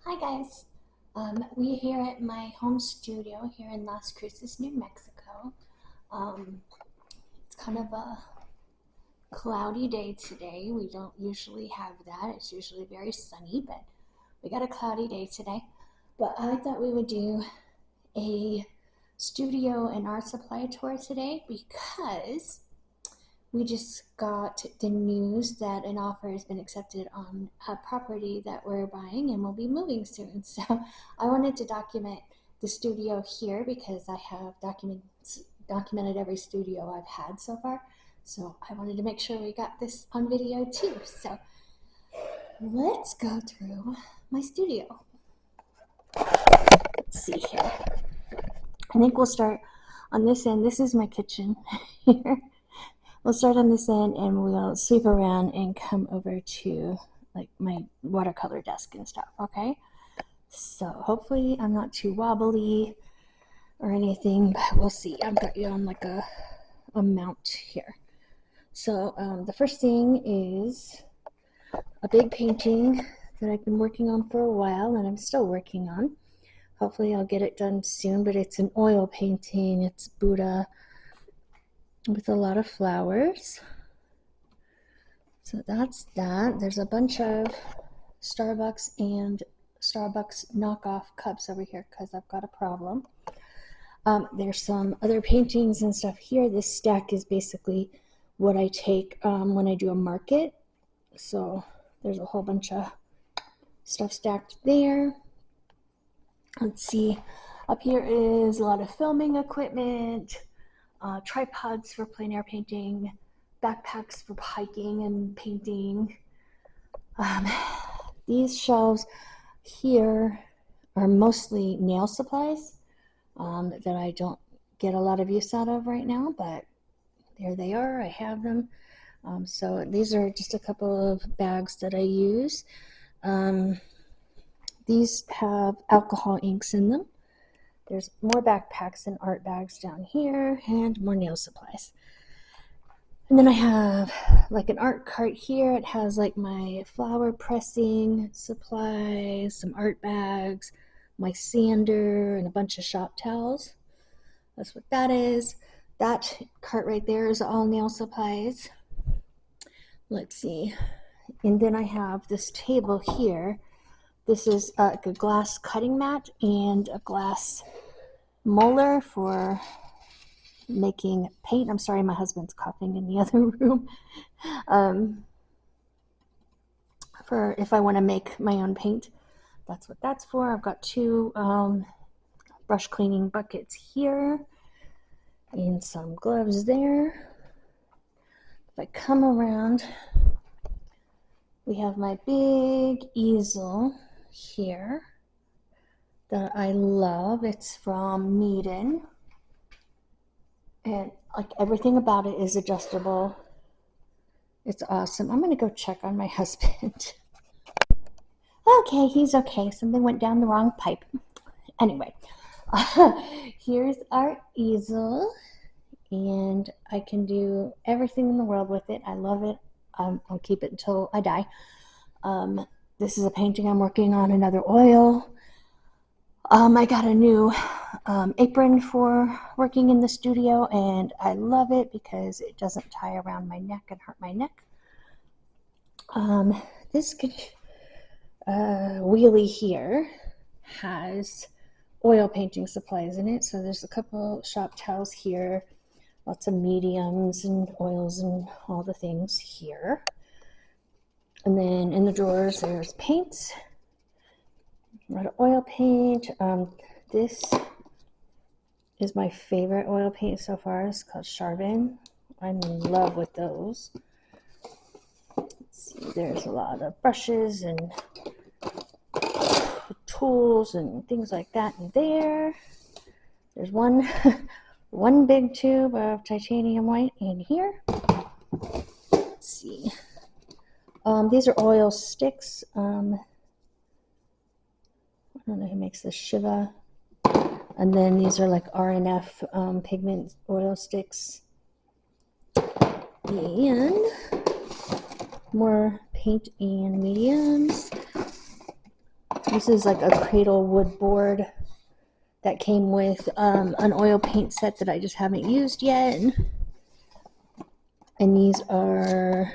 Hi guys. We're here at my home studio here in Las Cruces, New Mexico. Um, it's kind of a cloudy day today. We don't usually have that. It's usually very sunny, but we got a cloudy day today. But I thought we would do a studio and art supply tour today because we just got the news that an offer has been accepted on a property that we're buying and we'll be moving soon. So I wanted to document the studio here because I have documented every studio I've had so far. So I wanted to make sure we got this on video too. So let's go through my studio. Let's see here. I think we'll start on this end. This is my kitchen here. We'll start on this end and we'll sweep around and come over to like my watercolor desk and stuff, okay? So hopefully I'm not too wobbly or anything, but we'll see. I've got you on like a mount here. So the first thing is a big painting that I've been working on for a while and I'm still working on. Hopefully I'll get it done soon, but it's an oil painting. It's Buddha with a lot of flowers. So that's that. There's a bunch of Starbucks and Starbucks knockoff cups over here because I've got a problem. There's some other paintings and stuff here. This stack is basically what I take when I do a market. So there's a whole bunch of stuff stacked there. Let's see. Up here is a lot of filming equipment, tripods for plein air painting, backpacks for hiking and painting. These shelves here are mostly nail supplies that I don't get a lot of use out of right now, but there they are. I have them. So these are just a couple of bags that I use. These have alcohol inks in them. There's more backpacks and art bags down here and more nail supplies. And then I have like an art cart here. It has like my flower pressing supplies, some art bags, my sander, and a bunch of shop towels. That's what that is. That cart right there is all nail supplies. Let's see. And then I have this table here. This is like a glass cutting mat and a glass molar for making paint. I'm sorry, my husband's coughing in the other room. For if I want to make my own paint, that's what that's for. I've got two brush cleaning buckets here and some gloves there. If I come around, we have my big easel here that I love. It's from Meeden. And like everything about it is adjustable. It's awesome. I'm going to go check on my husband. Okay, he's okay. Something went down the wrong pipe. Anyway, here's our easel. And I can do everything in the world with it. I love it. I'll keep it until I die. This is a painting I'm working on, another oil. I got a new apron for working in the studio, and I love it because it doesn't tie around my neck and hurt my neck. This wheelie here has oil painting supplies in it. So there's a couple shop towels here, lots of mediums and oils and all the things here. And then in the drawers, there's paints. A lot of oil paint. This is my favorite oil paint so far. It's called Charbon. I'm in love with those. Let's see, there's a lot of brushes and tools and things like that in there. There's one one big tube of titanium white in here. Let's see. These are oil sticks. I don't know who makes this, Shiva. And then these are like RNF pigment oil sticks. And more paint and mediums. This is like a cradle wood board that came with an oil paint set that I just haven't used yet. And these are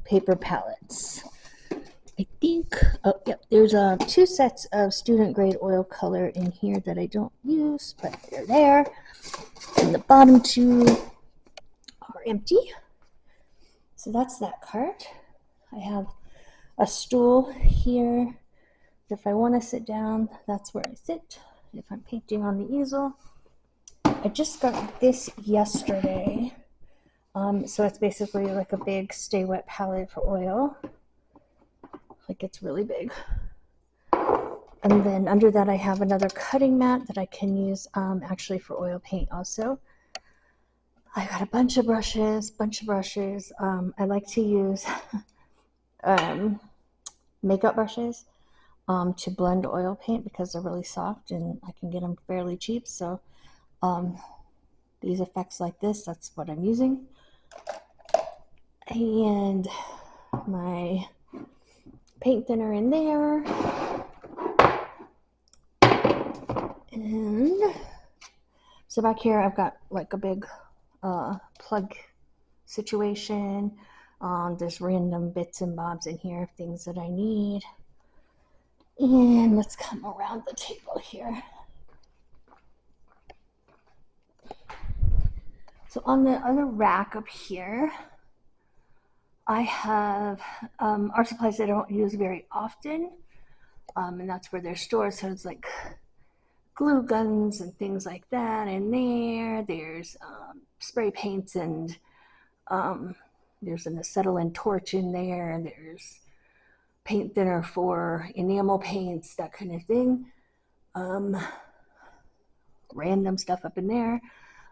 paper palettes. I think, oh, yep, there's 2 sets of student grade oil color in here that I don't use, but they're there. And the bottom 2 are empty. So that's that cart. I have a stool here. If I want to sit down, that's where I sit. If I'm painting on the easel. I just got this yesterday. So it's basically like a big stay wet palette for oil. Like it's really big. And then under that I have another cutting mat that I can use actually for oil paint also. I got a bunch of brushes. I like to use makeup brushes to blend oil paint because they're really soft and I can get them fairly cheap. So these effects like this, that's what I'm using. And my paint thinner in there. And so back here I've got like a big plug situation. There's random bits and bobs in here, things that I need. And let's come around the table here. So on the other rack up here, I have art supplies that I don't use very often. And that's where they're stored. So it's like glue guns and things like that in there. There's spray paints and there's an acetylene torch in there. There's paint thinner for enamel paints, that kind of thing. Random stuff up in there.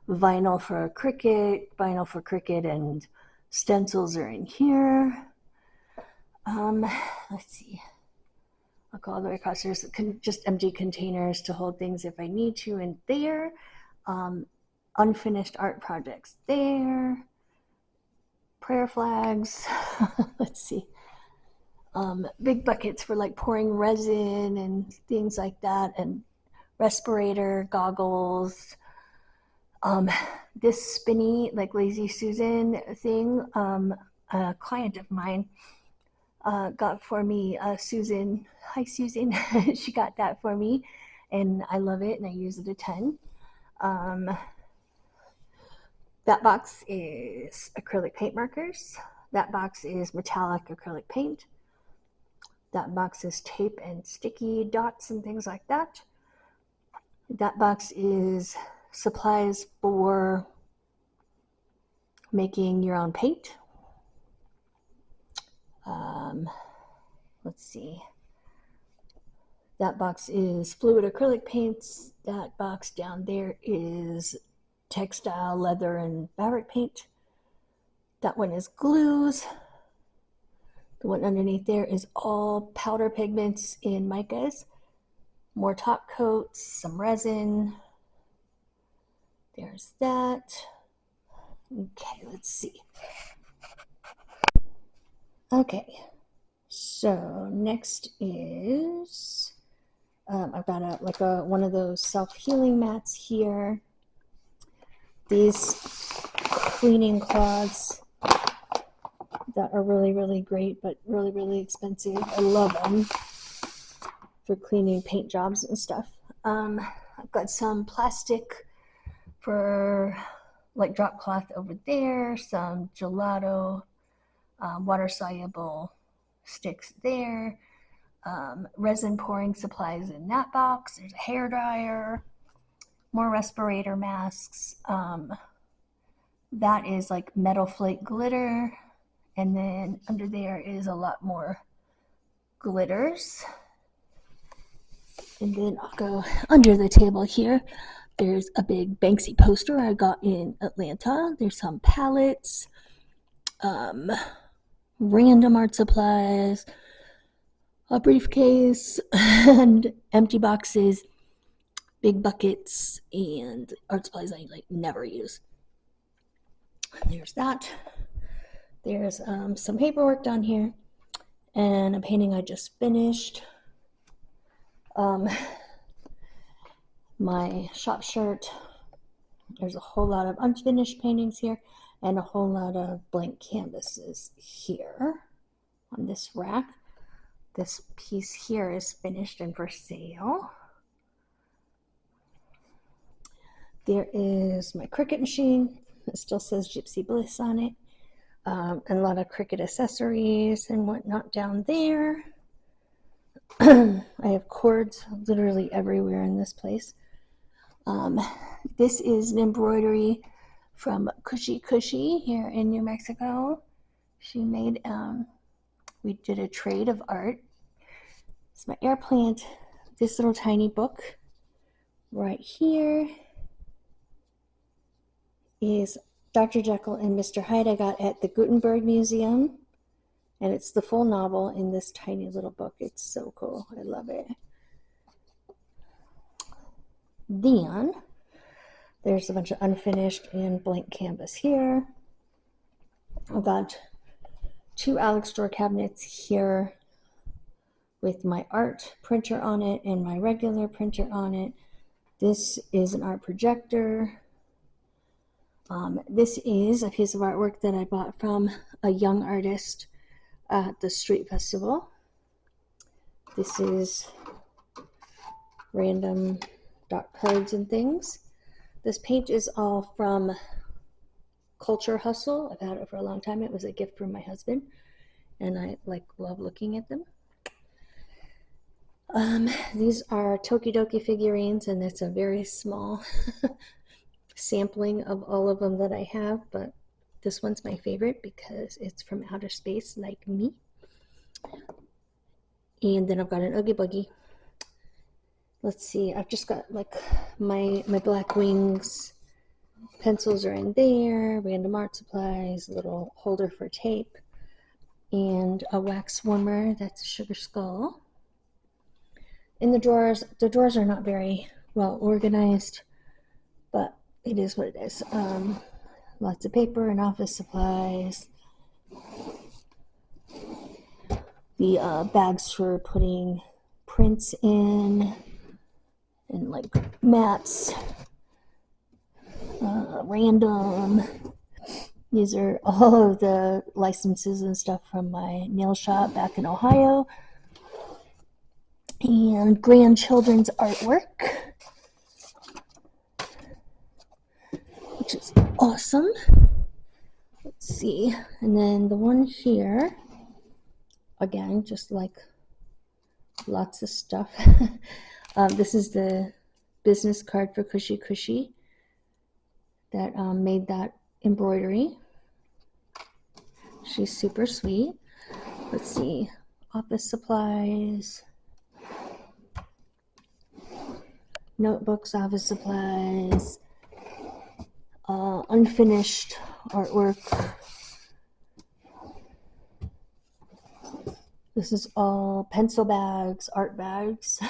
Vinyl for Cricut and stencils are in here. Let's see. I'll go all the way across. There's just empty containers to hold things if I need to in there. Unfinished art projects there. Prayer flags. Let's see. Big buckets for like pouring resin and things like that, and respirator, goggles. This spinny, like Lazy Susan thing, a client of mine got for me. Susan, hi Susan, she got that for me, and I love it, and I use it a ton. That box is acrylic paint markers. That box is metallic acrylic paint. That box is tape and sticky dots and things like that. That box is supplies for making your own paint. Let's see. That box is fluid acrylic paints. That box down there is textile, leather, and fabric paint. That one is glues. The one underneath there is all powder pigments in micas. More top coats, some resin. There's that. Okay, let's see. Okay, so next is I've got one of those self-healing mats here. These cleaning cloths that are really, really great, but really, really expensive. I love them for cleaning paint jobs and stuff. I've got some plastic for like drop cloth over there, some gelato water soluble sticks there, resin pouring supplies in that box. There's a hair dryer, more respirator masks. That is like metal flake glitter, and then under there is a lot more glitters. And then I'll go under the table here. There's a big Banksy poster I got in Atlanta. There's some palettes, random art supplies, a briefcase, and empty boxes, big buckets, and art supplies I like never use. There's that. There's some paperwork down here, and a painting I just finished. My shop shirt. There's a whole lot of unfinished paintings here and a whole lot of blank canvases here on this rack. This piece here is finished and for sale. There is my Cricut machine. It still says Gypsy Bliss on it. And a lot of Cricut accessories and whatnot down there. I have cords literally everywhere in this place. This is an embroidery from Cushy Cushy here in New Mexico. She made, we did a trade of art. It's my air plant. This little tiny book right here is Dr. Jekyll and Mr. Hyde I got at the Gutenberg Museum. And it's the full novel in this tiny little book. It's so cool. I love it. Then there's a bunch of unfinished and blank canvas here. I've got 2 Alex drawer cabinets here with my art printer on it and my regular printer on it. This is an art projector. This is a piece of artwork that I bought from a young artist at the street festival. This is random dot cards and things. This paint is all from Culture Hustle. I've had it for a long time. It was a gift from my husband, and I love looking at them. These are Tokidoki figurines, and it's a very small sampling of all of them that I have, but this one's my favorite because it's from outer space like me. And then I've got an Oogie Boogie. Let's see, I've just got like my Black Wings pencils are in there, random art supplies, a little holder for tape, and a wax warmer. That's a Sugar Skull. In the drawers are not very well organized, but it is what it is. Lots of paper and office supplies. The bags for putting prints in, and like maps, random. These are all of the licenses and stuff from my nail shop back in Ohio. And grandchildren's artwork, which is awesome. Let's see. And then the one here, again, just like lots of stuff. This is the business card for Cushy Cushy that made that embroidery. She's super sweet. Let's see. Office supplies, notebooks, office supplies, unfinished artwork. This is all pencil bags, art bags.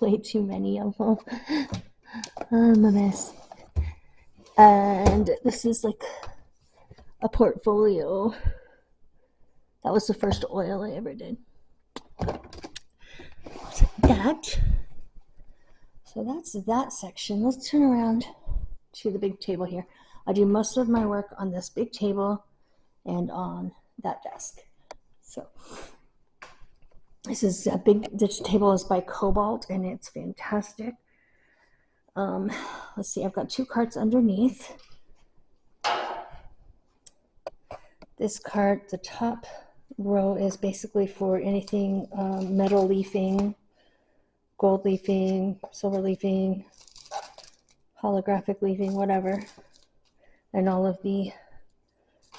Way too many of them. I'm a mess. And this is like a portfolio. That was the first oil I ever did. So that's that section. Let's turn around to the big table here. I do most of my work on this big table and on that desk. So this is a this table is by Cobalt, and it's fantastic. Let's see, I've got 2 carts underneath. This cart, the top row, is basically for anything metal leafing, gold leafing, silver leafing, holographic leafing, whatever, and all of the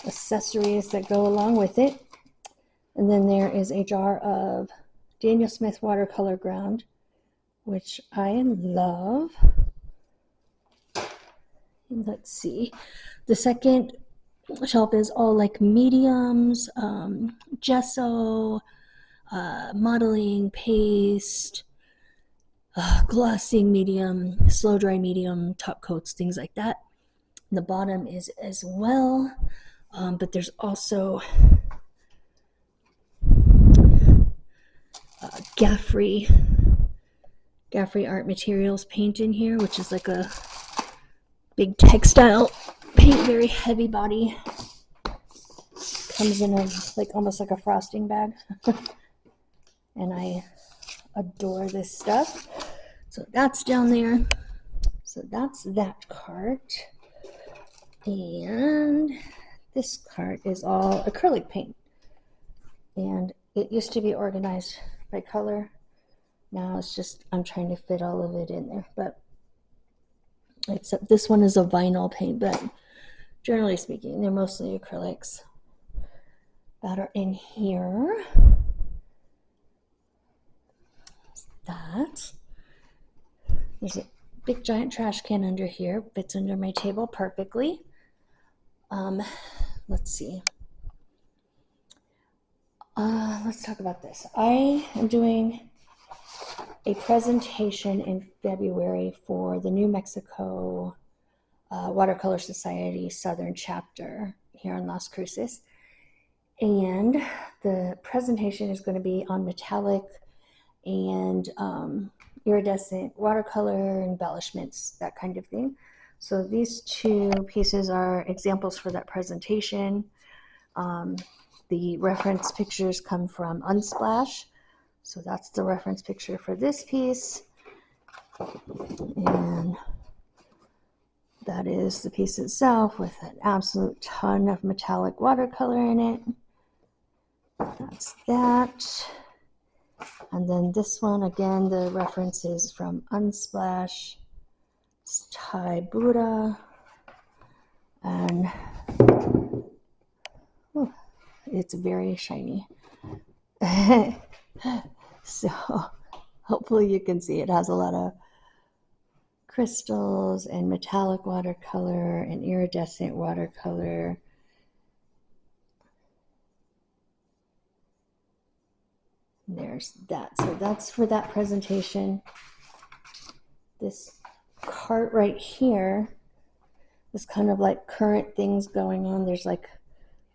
accessories that go along with it. And then there is a jar of Daniel Smith watercolor ground, which I love. And let's see, the second shelf is all like mediums, gesso, modeling, paste, glossing medium, slow dry medium, top coats, things like that. And the bottom is as well, but there's also gaff-free Gaffrey Art Materials paint in here, which is like a big textile paint, very heavy body. Comes in a like almost like a frosting bag. And I adore this stuff. So that's down there. So that's that cart. And this cart is all acrylic paint. And it used to be organized by color. Now it's just, I'm trying to fit all of it in there. But except this one is a vinyl paint, but generally speaking, they're mostly acrylics that are in here. That. There's a big giant trash can under here, fits under my table perfectly. Let's see. Let's talk about this. I am doing a presentation in February for the New Mexico Watercolor Society Southern Chapter here in Las Cruces. And the presentation is going to be on metallic and iridescent watercolor embellishments, that kind of thing. So these two pieces are examples for that presentation. The reference pictures come from Unsplash. So that's the reference picture for this piece. And that is the piece itself with an absolute ton of metallic watercolor in it. That's that. And then this one, again, the reference is from Unsplash. It's Thai Buddha. And oh, it's very shiny. So hopefully you can see it has a lot of crystals and metallic watercolor and iridescent watercolor. There's that. So that's for that presentation. This cart right here is kind of like current things going on. There's like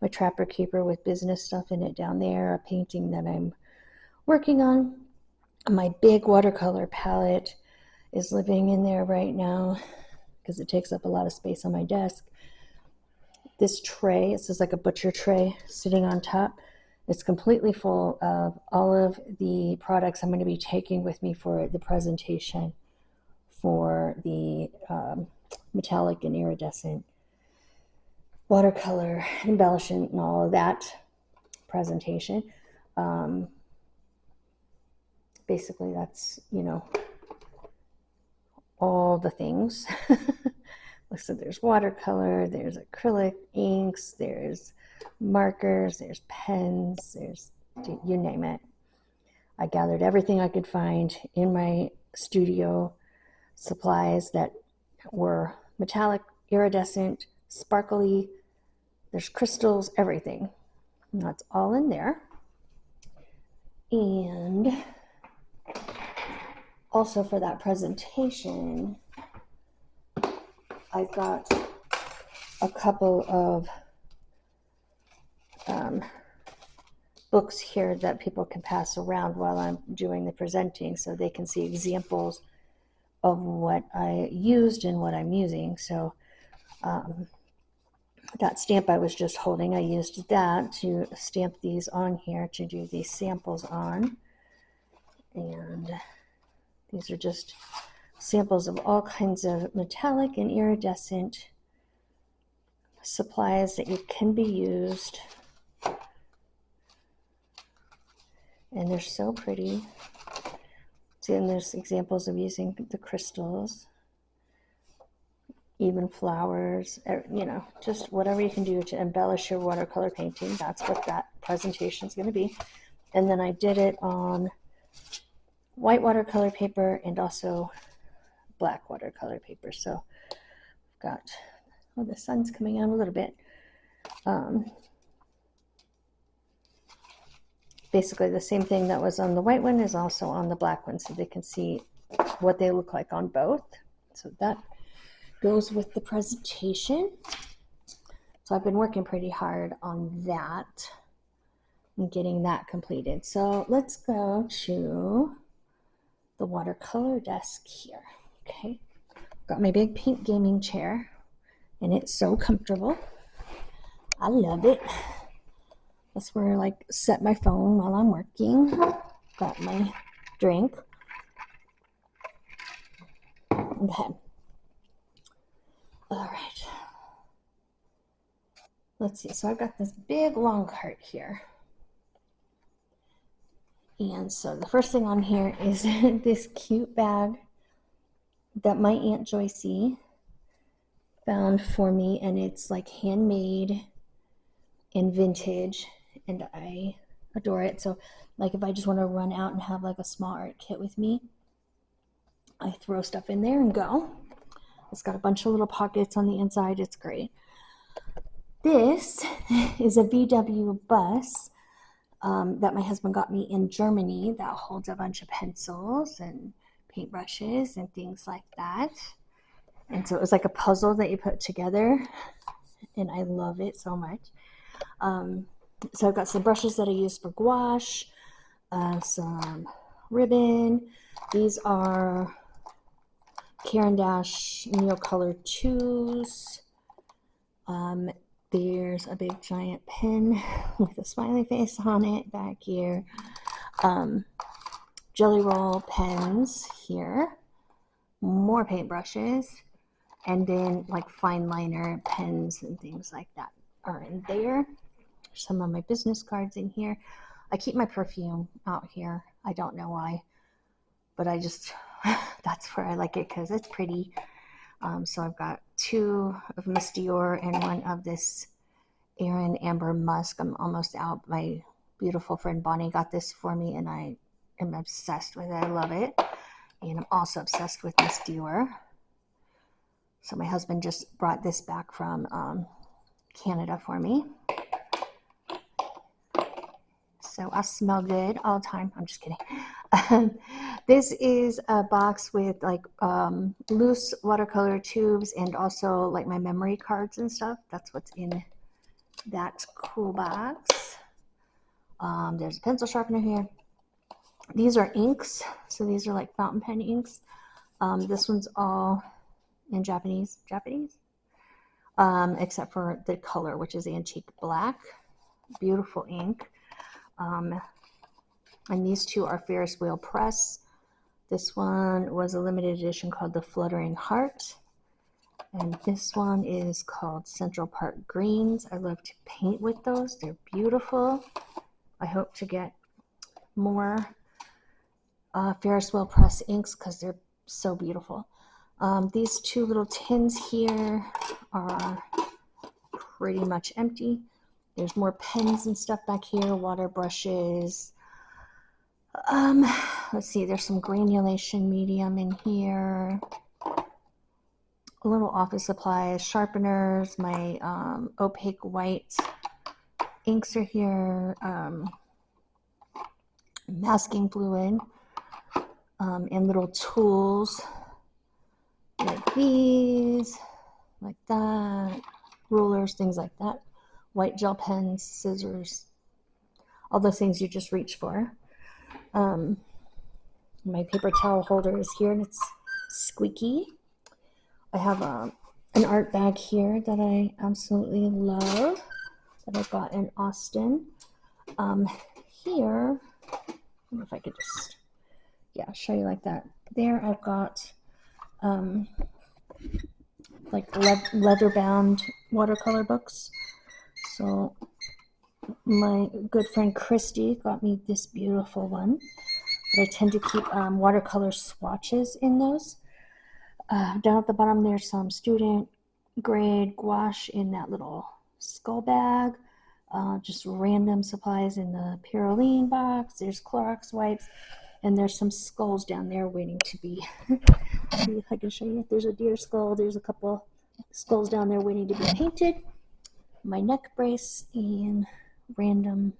my Trapper Keeper with business stuff in it down there, a painting that I'm working on. My big watercolor palette is living in there right now because it takes up a lot of space on my desk. This tray, this is like a butcher tray sitting on top. It's completely full of all of the products I'm going to be taking with me for the presentation for the metallic and iridescent watercolor embellishment and all of that presentation. Basically, that's, you know, all the things. So there's watercolor, there's acrylic inks, there's markers, there's pens, there's, you name it. I gathered everything I could find in my studio supplies that were metallic, iridescent, sparkly. There's crystals, everything. And that's all in there. And also for that presentation, I've got a couple of books here that people can pass around while I'm doing the presenting so they can see examples of what I used and what I'm using. So that stamp I was just holding, I used that to stamp these on here to do these samples on. And these are just samples of all kinds of metallic and iridescent supplies that can be used. And they're so pretty. See, and there's examples of using the crystals, even flowers, you know, just whatever you can do to embellish your watercolor painting. That's what that presentation is going to be. And then I did it on white watercolor paper and also black watercolor paper. So I've got, oh, the sun's coming out a little bit. Basically the same thing that was on the white one is also on the black one, so they can see what they look like on both. So that goes with the presentation. So I've been working pretty hard on that and getting that completed. So let's go to the watercolor desk here. Okay, got my big pink gaming chair, and it's so comfortable. I love it. That's where I like set my phone while I'm working. Got my drink. Okay. All right. Let's see. So I've got this big long cart here. And so the first thing on here is this cute bag that my Aunt Joycey found for me, and it's like handmade and vintage, and I adore it. So like if I just want to run out and have like a small art kit with me, I throw stuff in there and go. It's got a bunch of little pockets on the inside. It's great. This is a VW bus that my husband got me in Germany that holds a bunch of pencils and paintbrushes and things like that. And so it was like a puzzle that you put together, and I love it so much. So I've got some brushes that I use for gouache, some ribbon. These are Caran d'Ache Neocolor 2s. There's a big giant pen with a smiley face on it back here. Jelly roll pens here. More paintbrushes. And then like fine liner pens and things like that are in there. Some of my business cards in here. I keep my perfume out here. I don't know why, but I just, that's where I like it because it's pretty. So I've got 2 of Miss Dior and 1 of this Erin Amber Musk. I'm almost out. My beautiful friend Bonnie got this for me, and I am obsessed with it. I love it. And I'm also obsessed with Miss Dior. So my husband just brought this back from Canada for me. So I smell good all the time. I'm just kidding. This is a box with like loose watercolor tubes and also like my memory cards and stuff. That's what's in that cool box. There's a pencil sharpener here. These are inks. So these are like fountain pen inks. This one's all in Japanese, except for the color, which is antique black. Beautiful ink. And these 2 are Ferris Wheel Press. This one was a limited edition called the Fluttering Heart. And this one is called Central Park Greens. I love to paint with those. They're beautiful. I hope to get more Ferris Wheel Press inks because they're so beautiful. These 2 little tins here are pretty much empty. There's more pens and stuff back here, water brushes. Let's see, there's some granulation medium in here. A little office supplies, sharpeners, my opaque white inks are here, masking fluid, and little tools like these, like that, rulers, things like that. White gel pens, scissors, all those things you just reach for. My paper towel holder is here and it's squeaky. I have an art bag here that I absolutely love that I got in Austin. Here, I don't know if I could just, show you like that. There I've got like leather bound watercolor books. So my good friend Christy got me this beautiful one. But I tend to keep watercolor swatches in those. Down at the bottom there's some student grade gouache in that little skull bag. Just random supplies in the Pyroline box. There's Clorox wipes. And there's some skulls down there waiting to be, see if I can show you. There's a deer skull. There's a couple skulls down there waiting to be painted. My neck brace and random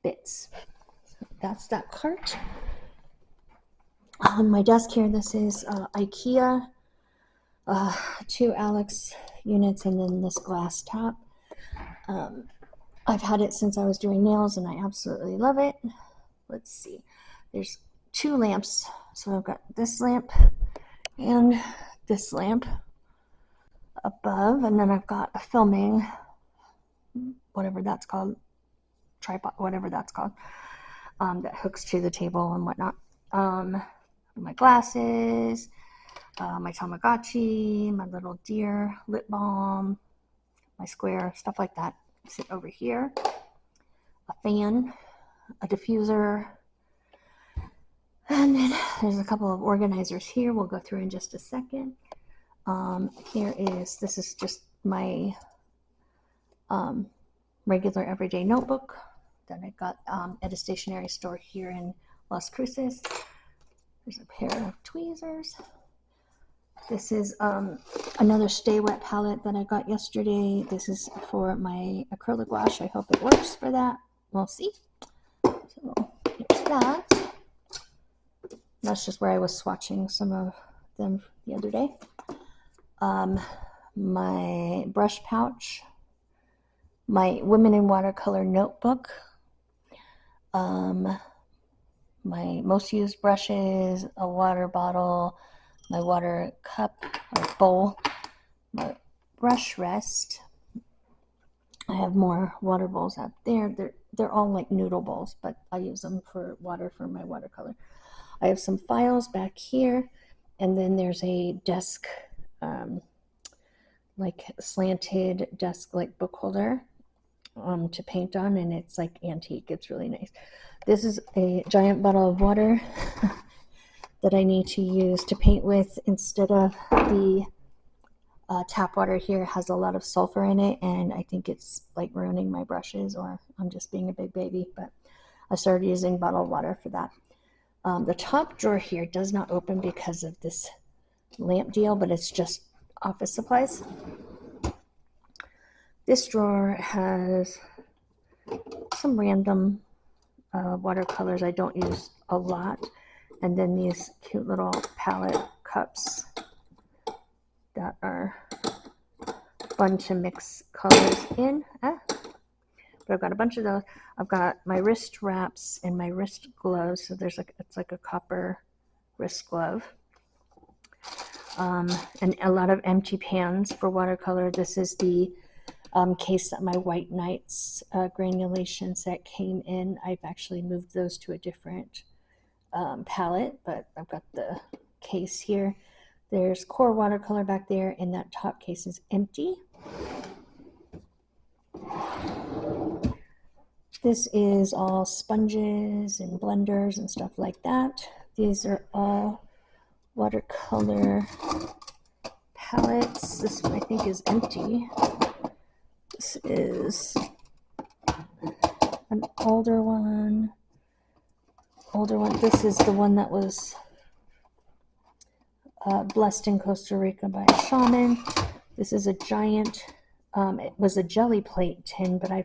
bits. So that's that cart. On my desk here, this is IKEA, 2 Alex units, and then this glass top. I've had it since I was doing nails and I absolutely love it. Let's see, there's 2 lamps. So I've got this lamp and this lamp above, and then I've got a filming, whatever that's called, tripod, whatever that's called, that hooks to the table and whatnot. My glasses, my Tamagotchi, my little deer lip balm, my square, stuff like that sit over here. A fan, a diffuser, and then there's a couple of organizers here we'll go through in just a second. This is just my regular everyday notebook that I got at a stationery store here in Las Cruces. There's a pair of tweezers. This is another Stay Wet palette that I got yesterday. This is for my acrylic wash. I hope it works for that. We'll see. So here's that. That's just where I was swatching some of them the other day. My brush pouch, my Women in Watercolor notebook, my most used brushes, a water bottle, my water cup or bowl, my brush rest. I have more water bowls up there. They're all like noodle bowls, but I use them for water for my watercolor. I have some files back here, and then there's a desk, like slanted desk like book holder to paint on, and it's like antique. It's really nice. This is a giant bottle of water that I need to use to paint with instead of the tap water here. It has a lot of sulfur in it, and I think it's like ruining my brushes, or I'm just being a big baby, but I started using bottled water for that. The top drawer here does not open because of this lamp deal, but it's just office supplies. This drawer has some random watercolors I don't use a lot, and then these cute little palette cups that are fun to mix colors in. But I've got a bunch of those. I've got my wrist wraps and my wrist gloves. So it's like a copper wrist glove. And a lot of empty pans for watercolor. This is the case that my White Nights granulation set came in. I've actually moved those to a different palette, but I've got the case here. There's core watercolor back there, and that top case is empty. This is all sponges and blenders and stuff like that. These are all watercolor palettes. This one I think is empty. This is an older one. This is the one that was blessed in Costa Rica by a shaman. This is a giant, it was a jelly plate tin, but I